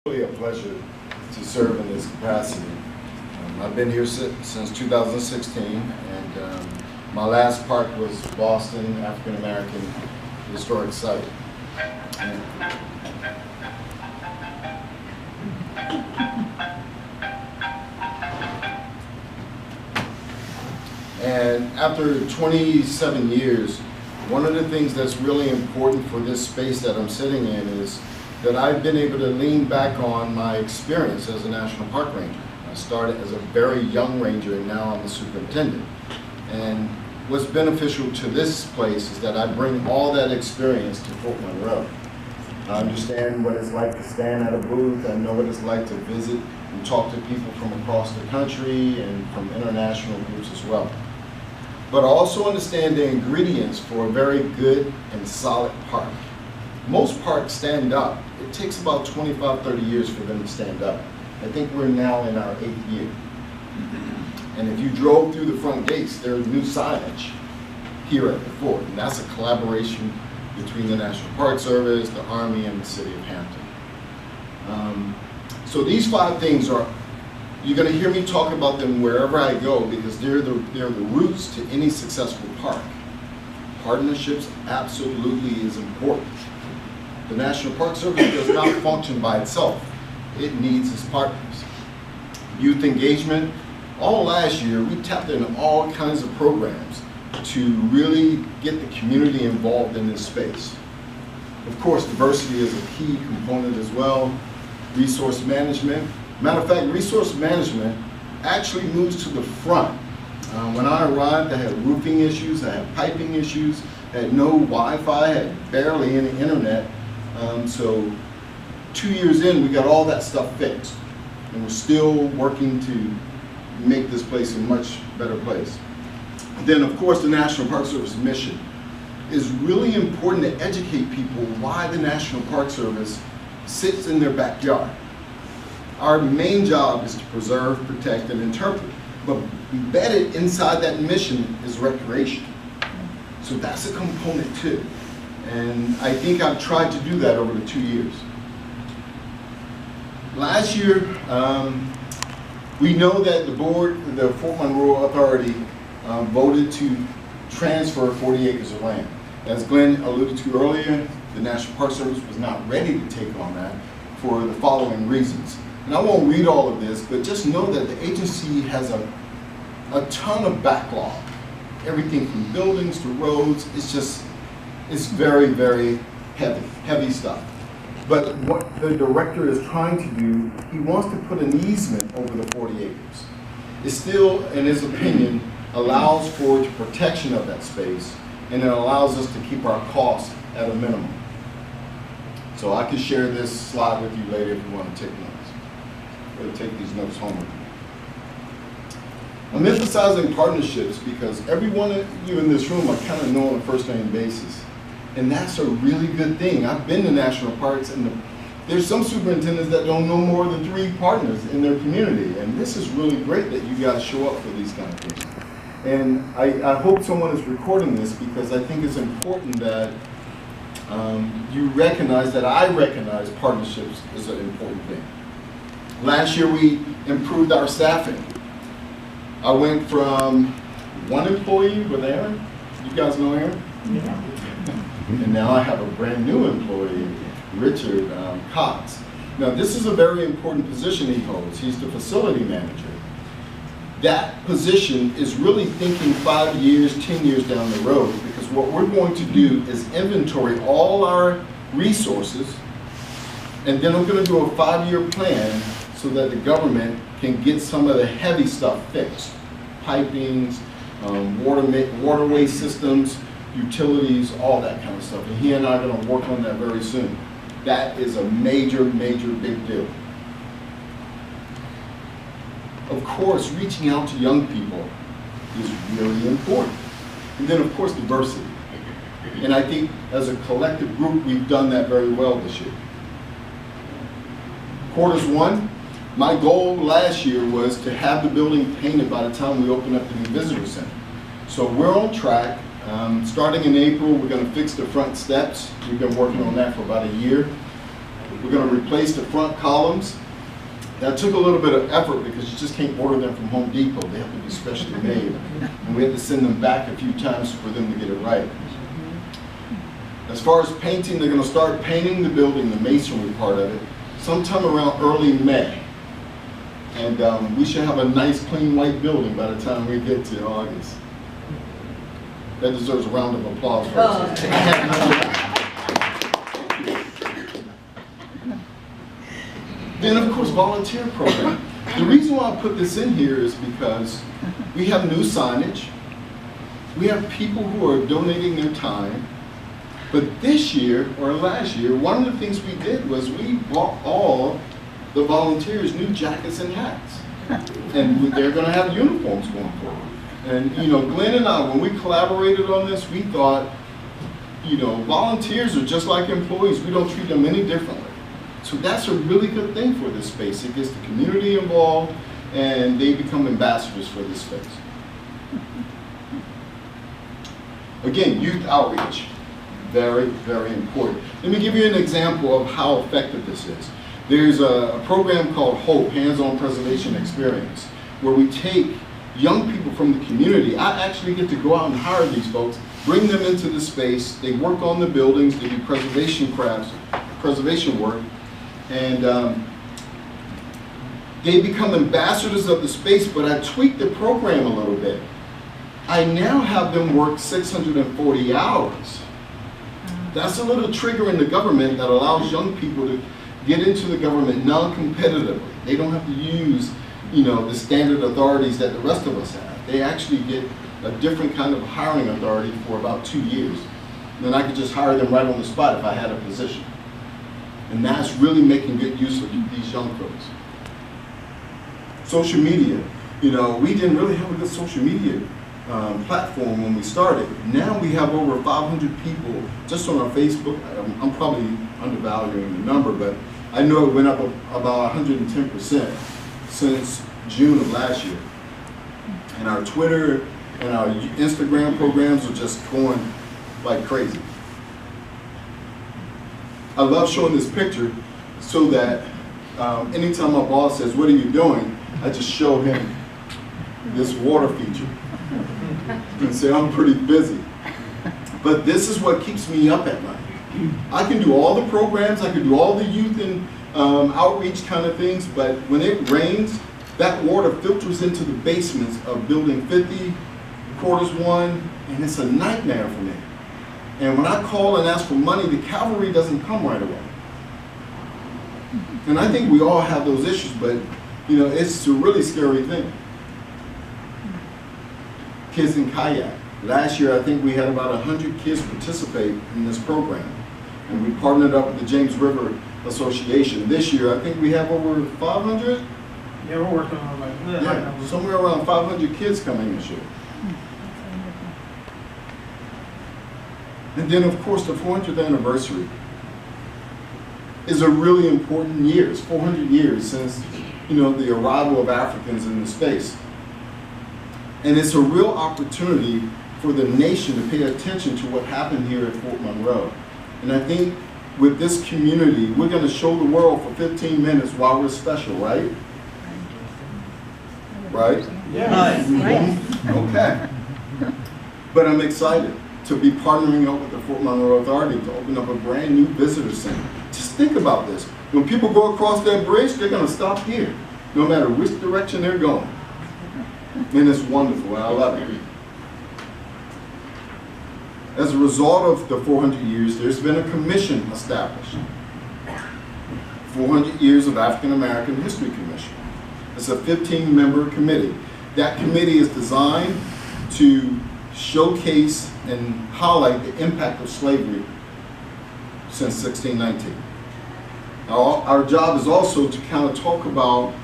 Really a pleasure to serve in this capacity. I've been here since 2016, and my last park was Boston African American Historic Site. And after 27 years, one of the things that's really important for this space that I'm sitting in is that I've been able to lean back on my experience as a National Park Ranger. I started as a very young ranger, and now I'm a superintendent. And what's beneficial to this place is that I bring all that experience to Fort Monroe. I understand what it's like to stand at a booth. I know what it's like to visit and talk to people from across the country and from international groups as well. But I also understand the ingredients for a very good and solid park. Most parks stand up. It takes about 25, 30 years for them to stand up. I think we're now in our 8th year. And if you drove through the front gates, there's new signage here at the fort. And that's a collaboration between the National Park Service, the Army, and the City of Hampton. So these 5 things are, you're going to hear me talk about them wherever I go because they're the roots to any successful park. Partnerships absolutely is important. The National Park Service does not function by itself. It needs its partners. Youth engagement. All last year, we tapped into all kinds of programs to really get the community involved in this space. Of course, diversity is a key component as well. Resource management. Matter of fact, resource management actually moves to the front. When I arrived, I had roofing issues, I had piping issues, I had no Wi-Fi, I had barely any internet. So 2 years in, we got all that stuff fixed. And we're still working to make this place a much better place. Then, of course, the National Park Service mission is really important to educate people why the National Park Service sits in their backyard. Our main job is to preserve, protect, and interpret. But embedded inside that mission is recreation. So that's a component too. And I think I've tried to do that over the 2 years. Last year, we know that the board, the Fort Monroe Authority, voted to transfer 40 acres of land. As Glenn alluded to earlier, the National Park Service was not ready to take on that for the following reasons. And I won't read all of this, but just know that the agency has a ton of backlog. Everything from buildings to roads, it's very, very heavy stuff. But what the director is trying to do, he wants to put an easement over the 40 acres. It still, in his opinion, allows for the protection of that space, and it allows us to keep our costs at a minimum. So I can share this slide with you later if you want to take notes. Or take these notes home with you. I'm emphasizing partnerships because every one of you in this room I kind of know on a first-name basis. And that's a really good thing. I've been to national parks, and there's some superintendents that don't know more than 3 partners in their community. And this is really great that you guys show up for these kind of things. And I hope someone is recording this because I think it's important that you recognize that I recognize partnerships is an important thing. Last year we improved our staffing. I went from 1 employee with Aaron. You guys know Aaron? Yeah. And now I have a brand new employee, Richard Cox. Now this is a very important position he holds. He's the facility manager. That position is really thinking 5 years, 10 years down the road, because what we're going to do is inventory all our resources, and then we're going to do a 5-year plan so that the government can get some of the heavy stuff fixed. Pipings, waterway systems, utilities, all that kind of stuff. And he and I are going to work on that very soon. That is a major, major big deal. Of course, reaching out to young people is really important. And then, of course, diversity. And I think as a collective group, we've done that very well this year. Quarters 1, my goal last year was to have the building painted by the time we open up the new visitor center. So we're on track. Starting in April, we're going to fix the front steps. We've been working on that for about a year. We're going to replace the front columns. That took a little bit of effort because you just can't order them from Home Depot. They have to be specially made. And we had to send them back a few times for them to get it right. As far as painting, they're going to start painting the building, the masonry part of it, sometime around early May. And we should have a nice, clean, white building by the time we get to August. That deserves a round of applause for us. Then, of course, volunteer program. The reason why I put this in here is because we have new signage. We have people who are donating their time. But this year, or last year, one of the things we did was we bought all the volunteers new jackets and hats. And they're going to have uniforms going forward. And, you know, Glenn and I, when we collaborated on this, we thought, you know, volunteers are just like employees. We don't treat them any differently. So that's a really good thing for this space. It gets the community involved, and they become ambassadors for this space. Again, youth outreach, very, very important. Let me give you an example of how effective this is. There's a program called HOPE, Hands-On Preservation Experience, where we take young people from the community. I actually get to go out and hire these folks, bring them into the space. They work on the buildings, they do preservation crafts, preservation work, and they become ambassadors of the space, but I tweaked the program a little bit. I now have them work 640 hours. That's a little trigger in the government that allows young people to get into the government non-competitively. They don't have to use, you know, the standard authorities that the rest of us have. They actually get a different kind of hiring authority for about 2 years. And then I could just hire them right on the spot if I had a position. And that's really making good use of these young folks. Social media. You know, we didn't really have a good social media platform when we started. Now we have over 500 people just on our Facebook. I'm probably undervaluing the number, but I know it went up about 110% since June of last year. And our Twitter and our Instagram programs are just going like crazy. I love showing this picture so that anytime my boss says, "What are you doing?" I just show him this water feature and say, "I'm pretty busy." But this is what keeps me up at night. I can do all the programs, I can do all the youth and outreach kind of things, but when it rains, that water filters into the basements of building 50, quarters 1, and it's a nightmare for me. And when I call and ask for money, the cavalry doesn't come right away. And I think we all have those issues, but you know, it's a really scary thing. Kids in kayak. Last year, I think we had about 100 kids participate in this program. And we partnered up with the James River Association. This year, I think we have over 500? Yeah, we're working on like yeah, somewhere around 500 kids coming this year. And then, of course, the 400th anniversary is a really important year. It's 400 years since, you know, the arrival of Africans in the space. And it's a real opportunity for the nation to pay attention to what happened here at Fort Monroe. And I think with this community, we're going to show the world for 15 minutes why we're special, right? Right? Yeah. Mm-hmm. Okay. But I'm excited to be partnering up with the Fort Monroe Authority to open up a brand new visitor center. Just think about this. When people go across that bridge, they're going to stop here, no matter which direction they're going. And it's wonderful, and I love it. As a result of the 400 years, there's been a commission established. 400 Years of African American History Commission. It's a 15-member committee. That committee is designed to showcase and highlight the impact of slavery since 1619. Now, our job is also to kind of talk about,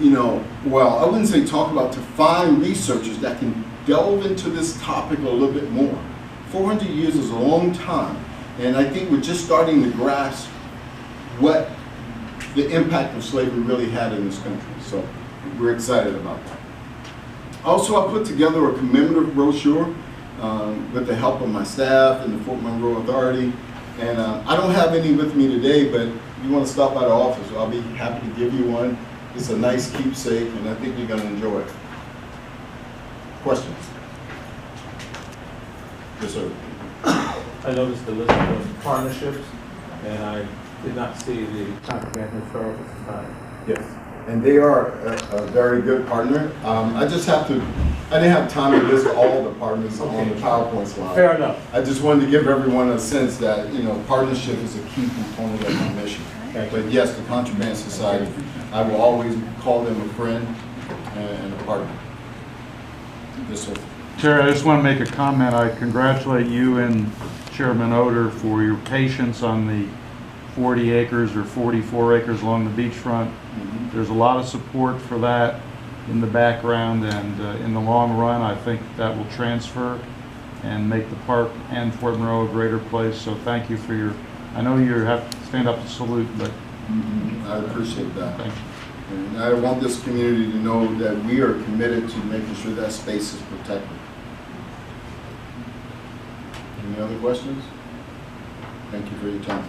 you know, well, I wouldn't say talk about, to find researchers that can delve into this topic a little bit more. 400 years is a long time, and I think we're just starting to grasp what the impact of slavery really had in this country. So we're excited about that. Also, I put together a commemorative brochure with the help of my staff and the Fort Monroe Authority. And I don't have any with me today, but if you want to stop by the office, I'll be happy to give you one. It's a nice keepsake, and I think you're going to enjoy it. Questions? Yes, sir. I noticed the list of partnerships, and I did not see the Comprehensive Historical Society. Yes. And they are a very good partner. I didn't have time to list all the partners on the PowerPoint slide. Fair enough. I just wanted to give everyone a sense that, partnership is a key component of my mission. But yes, the Contraband Society, I will always call them a friend and a partner. Yes, sir. Chair, I just want to make a comment. I congratulate you and Chairman Oder for your patience on the 40 acres or 44 acres along the beachfront. There's a lot of support for that in the background, and in the long run, I think that will transfer and make the park and Fort Monroe a greater place. So thank you for your, I know you have to stand up to salute, but I appreciate that. thank you. And I want this community to know that we are committed to making sure that space is protected. Any other questions? Thank you for your time.